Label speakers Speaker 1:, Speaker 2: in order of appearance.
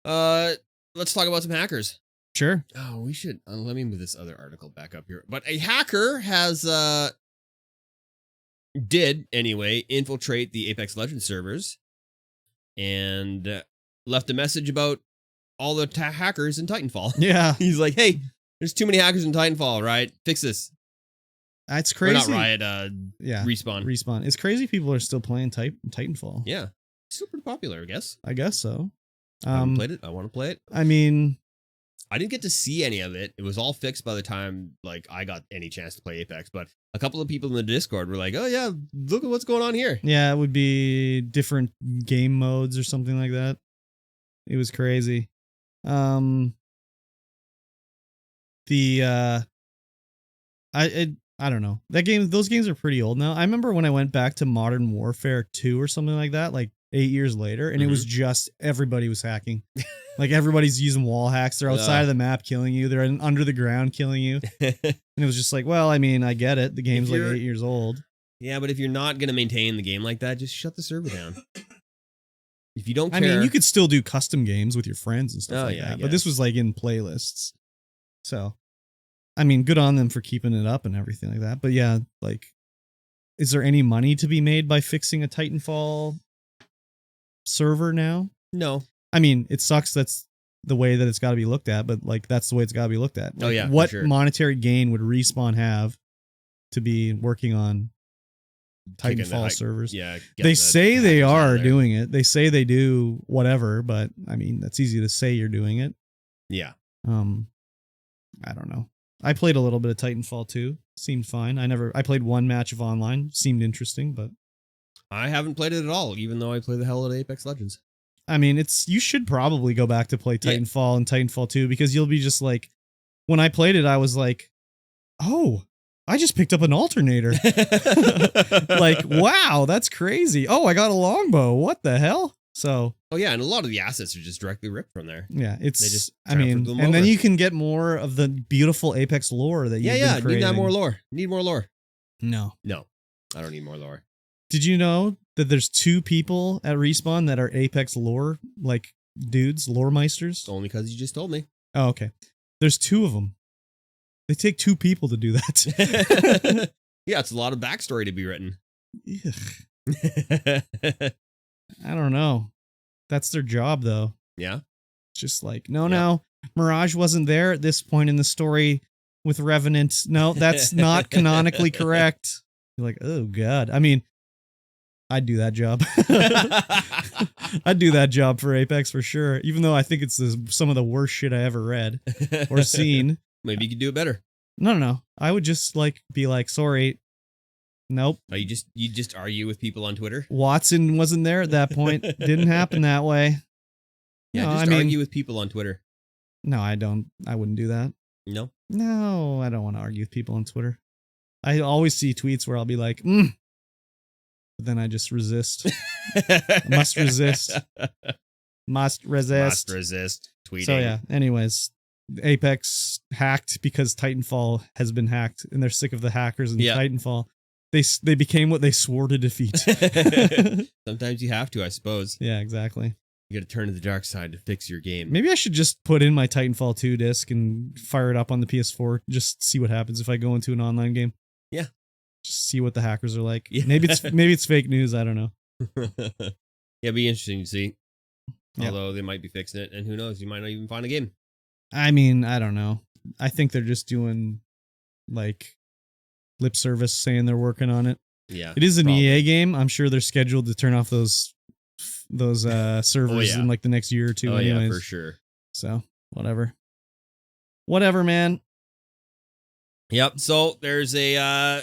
Speaker 1: Let's talk about some hackers.
Speaker 2: Sure.
Speaker 1: Oh, we should. Let me move this other article back up here. But a hacker has did anyway infiltrate the Apex Legends servers and left a message about all the hackers in Titanfall.
Speaker 2: Yeah.
Speaker 1: He's like, "Hey, there's too many hackers in Titanfall, right? Fix this."
Speaker 2: That's crazy.
Speaker 1: Or not Riot.
Speaker 2: Yeah.
Speaker 1: Respawn.
Speaker 2: It's crazy people are still playing Titanfall.
Speaker 1: Yeah, it's still pretty popular, I guess.
Speaker 2: I guess so.
Speaker 1: I haven't played it. I want to play it.
Speaker 2: I mean,
Speaker 1: I didn't get to see any of it. It was all fixed by the time like I got any chance to play Apex. But a couple of people in the Discord were like, "Oh yeah, look at what's going on here."
Speaker 2: Yeah, it would be different game modes or something like that. It was crazy. I don't know. Those games are pretty old now. I remember when I went back to Modern Warfare 2 or something like that, like 8 years later, and it was just everybody was hacking. Like everybody's using wall hacks. They're outside of the map killing you. They're under the ground killing you. And it was just like, well, I mean, I get it. The game's like 8 years old.
Speaker 1: Yeah, but if you're not going to maintain the game like that, just shut the server down. If you don't care.
Speaker 2: I mean, you could still do custom games with your friends and stuff like that. But this was like in playlists. So, I mean, good on them for keeping it up and everything like that. But yeah, like, is there any money to be made by fixing a Titanfall server now?
Speaker 1: No.
Speaker 2: I mean, it sucks that's the way that it's got to be looked at, but like that's the way it's got to be looked at. Like, what monetary gain would Respawn have to be working on Titanfall servers?
Speaker 1: Yeah.
Speaker 2: They say they are doing it. They say they do whatever, but I mean, that's easy to say you're doing it.
Speaker 1: Yeah.
Speaker 2: I don't know. I played a little bit of Titanfall 2. Seemed fine. I played one match of online. Seemed interesting, but
Speaker 1: I haven't played it at all, even though I play the hell out of Apex Legends.
Speaker 2: I mean, you should probably go back to play Titanfall and Titanfall 2 because you'll be just like, when I played it, I was like, oh, I just picked up an alternator. Like, wow, that's crazy. Oh, I got a longbow. What the hell? So.
Speaker 1: Oh yeah, and a lot of the assets are just directly ripped from there.
Speaker 2: Yeah, and then you can get more of the beautiful Apex lore that you've been creating.
Speaker 1: Need more lore. Need more lore.
Speaker 2: No,
Speaker 1: I don't need more lore.
Speaker 2: Did you know that there's 2 people at Respawn that are Apex lore, like dudes, lore meisters?
Speaker 1: Only because you just told me.
Speaker 2: Oh, okay. There's 2 of them. They take 2 people to do that.
Speaker 1: Yeah, it's a lot of backstory to be written.
Speaker 2: I don't know. That's their job, though.
Speaker 1: Yeah.
Speaker 2: It's just like, no, Mirage wasn't there at this point in the story with Revenant. No, that's not canonically correct. You're like, oh, God. I mean, I'd do that job. I'd do that job for Apex for sure, even though I think it's some of the worst shit I ever read or seen.
Speaker 1: Maybe you could do it better.
Speaker 2: No. I would just be like, sorry. Nope.
Speaker 1: Oh, you just argue with people on Twitter?
Speaker 2: Watson wasn't there at that point. Didn't happen that way.
Speaker 1: Yeah, argue with people on Twitter.
Speaker 2: No, I don't. I wouldn't do that.
Speaker 1: No?
Speaker 2: No, I don't want to argue with people on Twitter. I always see tweets where I'll be like, but then I just resist. Must resist. Must resist.
Speaker 1: Must resist tweeting.
Speaker 2: So yeah, anyways, Apex hacked because Titanfall has been hacked and they're sick of the hackers in Titanfall. They became what they swore to defeat.
Speaker 1: Sometimes you have to, I suppose.
Speaker 2: Yeah, exactly.
Speaker 1: You got to turn to the dark side to fix your game.
Speaker 2: Maybe I should just put in my Titanfall 2 disc and fire it up on the PS4. Just see what happens if I go into an online game.
Speaker 1: Yeah.
Speaker 2: Just see what the hackers are like.
Speaker 1: Yeah.
Speaker 2: Maybe it's fake news. I don't know.
Speaker 1: Yeah, it'd be interesting to see.
Speaker 2: Yeah.
Speaker 1: Although they might be fixing it, and who knows? You might not even find a game.
Speaker 2: I mean, I don't know. I think they're just doing like lip service saying they're working on it.
Speaker 1: Yeah.
Speaker 2: It is an EA game. I'm sure they're scheduled to turn off those servers in like the next year or 2 anyways.
Speaker 1: Yeah, for sure.
Speaker 2: So, whatever, man.
Speaker 1: Yep. So there's a